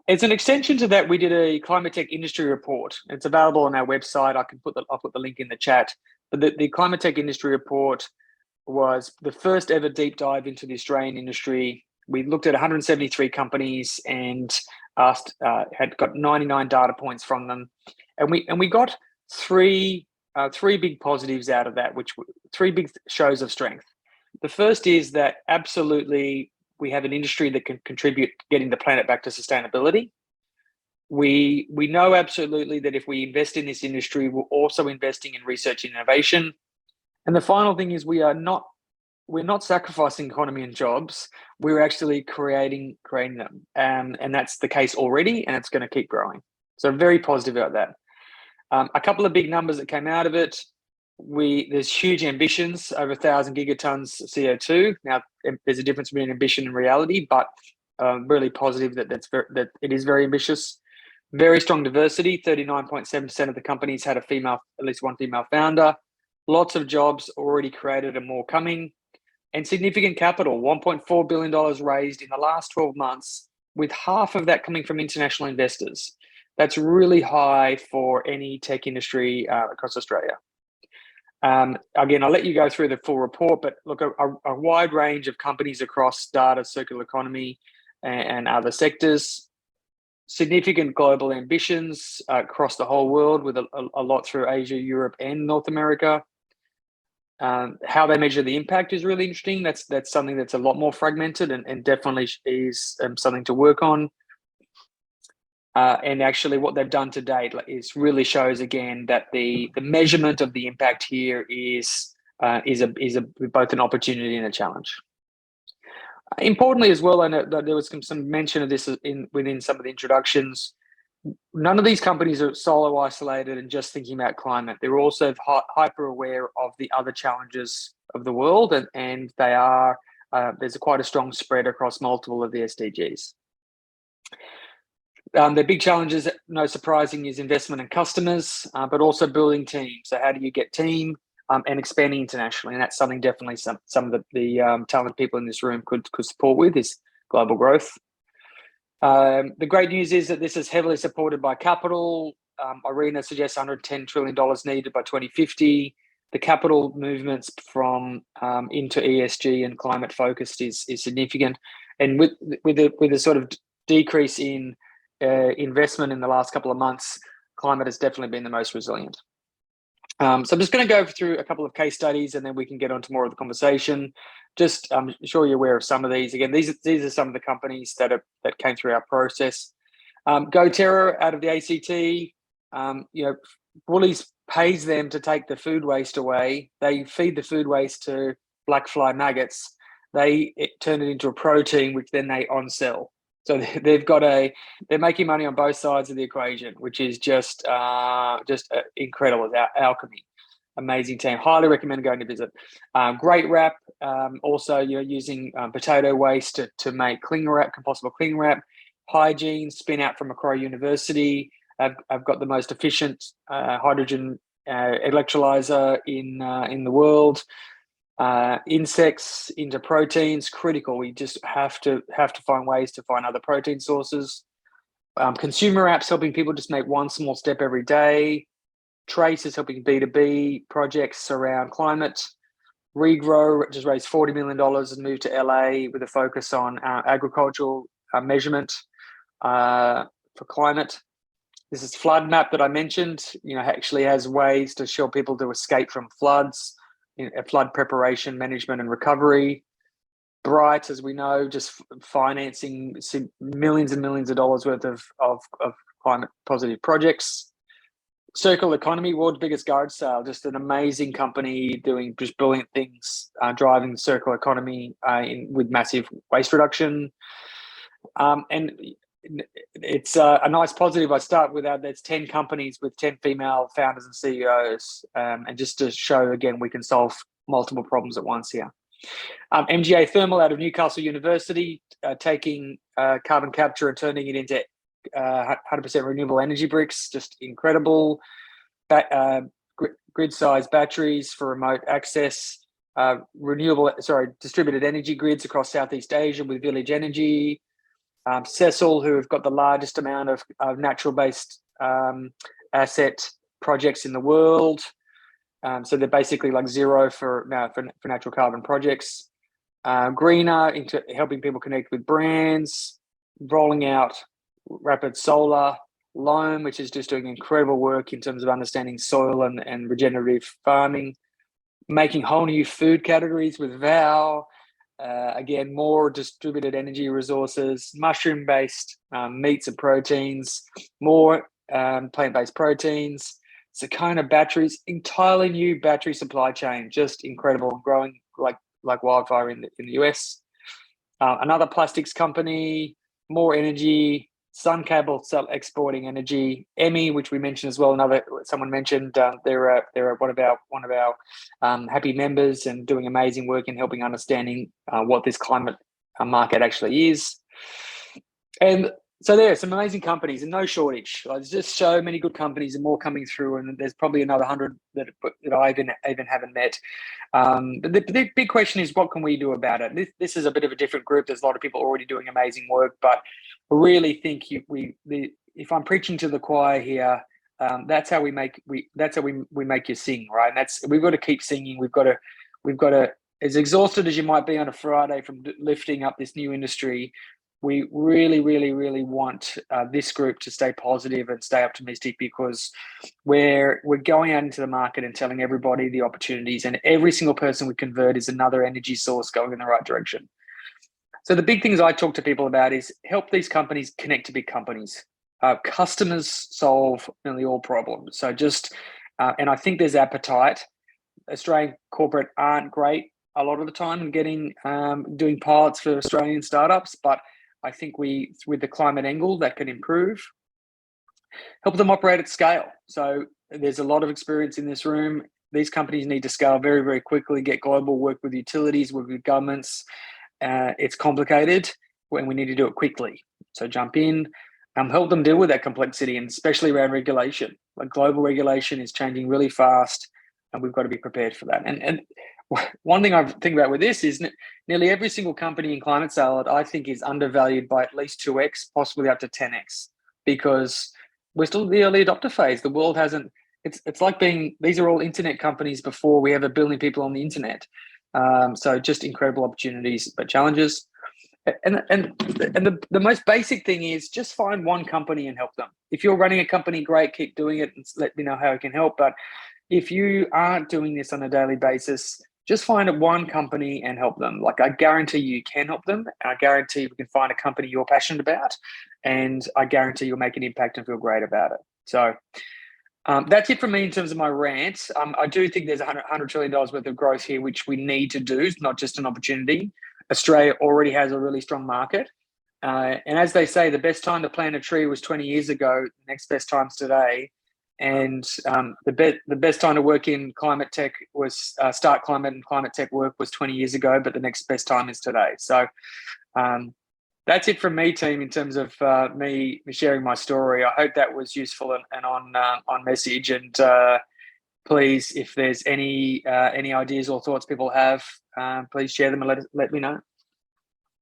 As an extension to that, we did a climate tech industry report. It's available on our website. I'll put the link in the chat. But the climate tech industry report was the first ever deep dive into the Australian industry. We looked at 173 companies and had got 99 data points from them, and we got three big positives out of that, three big shows of strength. The first is that absolutely we have an industry that can contribute getting the planet back to sustainability. We know absolutely that if we invest in this industry, we're also investing in research and innovation. And the final thing is we're not sacrificing economy and jobs. We're actually creating them, and that's the case already, and it's going to keep growing. So very positive about that. A couple of big numbers that came out of it. There's huge ambitions, over 1,000 gigatons of CO2. Now, there's a difference between ambition and reality, but really positive that it is very ambitious. Very strong diversity. 39.7% of the companies had at least one female founder. Lots of jobs already created and more coming. And significant capital, $1.4 billion raised in the last 12 months, with half of that coming from international investors. That's really high for any tech industry across Australia. Again, I'll let you go through the full report, but look, a wide range of companies across data, circular economy, and other sectors. Significant global ambitions across the whole world, with a lot through Asia, Europe, and North America. How they measure the impact is really interesting. That's something that's a lot more fragmented and definitely is something to work on. And actually what they've done to date is really shows again that the measurement of the impact here is both an opportunity and a challenge. Importantly as well, I know that there was some mention of this within some of the introductions. None of these companies are solo isolated and just thinking about climate. They're also hyper aware of the other challenges of the world, and they are there's quite a strong spread across multiple of the SDGs. The big challenges, no surprising, is investment in customers, but also building teams. So how do you get team and expanding internationally? And that's something definitely some of the talented people in this room could support with, is global growth. The great news is that this is heavily supported by capital. IRENA suggests $110 trillion needed by 2050. The capital movements from into ESG and climate focused is significant, and with the sort of decrease in investment in the last couple of months, climate has definitely been the most resilient. So I'm just going to go through a couple of case studies, and then we can get on to more of the conversation. Just I'm sure you're aware of some of these. Again, these are some of the companies that came through our process. GoTerra out of the ACT. Woolies pays them to take the food waste away. They feed the food waste to black fly maggots. They turn it into a protein, which then they on-sell. So they're making money on both sides of the equation, which is just incredible. Alchemy, amazing team. Highly recommend going to visit. Great wrap. Also, using potato waste to make cling wrap, compostable cling wrap. Hygiene, spin out from Macquarie University. I've got the most efficient hydrogen electrolyzer in the world. Insects into proteins, critical. We just have to find ways to find other protein sources. Consumer apps helping people just make one small step every day. Trace is helping B2B projects around climate. Regrow just raised $40 million and moved to LA with a focus on agricultural measurement for climate. This is Flood Map that I mentioned. Actually has ways to show people to escape from floods. Flood preparation, management, and recovery. Bright, as we know, just financing millions and millions of dollars worth of climate positive projects. Circular Economy, world's biggest garage sale, just an amazing company doing just brilliant things, driving the circular economy with massive waste reduction. And it's a nice positive. I start with there's 10 companies with 10 female founders and CEOs, and just to show again we can solve multiple problems at once here. MGA Thermal out of Newcastle University, taking carbon capture and turning it into 100% renewable energy bricks, just incredible. Grid-sized batteries for remote access, distributed energy grids across Southeast Asia with Village Energy. Cecil, who have got the largest amount of natural-based asset projects in the world. So they're basically like zero for natural carbon projects. Greener, into helping people connect with brands, rolling out Rapid Solar. Loam, which is just doing incredible work in terms of understanding soil and regenerative farming, making whole new food categories with Vow. Again, more distributed energy resources, mushroom-based meats and proteins, more plant-based proteins, Sakona batteries, entirely new battery supply chain, just incredible, growing like wildfire in the US. Another plastics company, more energy. Sun Cable exporting energy. Emmy, which we mentioned as well. Someone mentioned they're one of our happy members and doing amazing work in helping understanding what this climate market actually is. And so there are some amazing companies and no shortage. There's just so many good companies and more coming through, and there's probably another 100 that I even haven't met. But the big question is, what can we do about it? This is a bit of a different group. There's a lot of people already doing amazing work, but I really think if I'm preaching to the choir here, that's how we make you sing, right? And we've got to keep singing. We've got to, as exhausted as you might be on a Friday from lifting up this new industry, we really, really, really want this group to stay positive and stay optimistic, because we're going out into the market and telling everybody the opportunities, and every single person we convert is another energy source going in the right direction. So the big things I talk to people about is help these companies connect to big companies. Customers solve nearly all problems. So and I think there's appetite. Australian corporate aren't great a lot of the time in doing pilots for Australian startups, but I think with the climate angle, that can improve. Help them operate at scale. So there's a lot of experience in this room. These companies need to scale very, very quickly, get global, work with utilities, work with governments. It's complicated when we need to do it quickly. So jump in, help them deal with that complexity, and especially around regulation. Like, global regulation is changing really fast, and we've got to be prepared for that. And one thing I think about with this is nearly every single company in Climate Salad, I think, is undervalued by at least 2x, possibly up to 10x, because we're still in the early adopter phase. The world hasn't. It's like these are all internet companies before we have 1 billion people on the internet. So just incredible opportunities, but challenges. And the most basic thing is just find one company and help them. If you're running a company, great, keep doing it and let me know how I can help. But if you aren't doing this on a daily basis, just find one company and help them. Like, I guarantee you can help them. I guarantee we can find a company you're passionate about, and I guarantee you'll make an impact and feel great about it. So that's it from me in terms of my rant. I do think there's $100 trillion worth of growth here, which we need to do. It's not just an opportunity. Australia already has a really strong market. And as they say, the best time to plant a tree was 20 years ago. The next best time's today. And the best time to work in climate tech was start climate and climate tech work was 20 years ago, but the next best time is today. So that's it from me, team, in terms of me sharing my story. I hope that was useful and on message. And please, if there's any ideas or thoughts people have, please share them and let me know.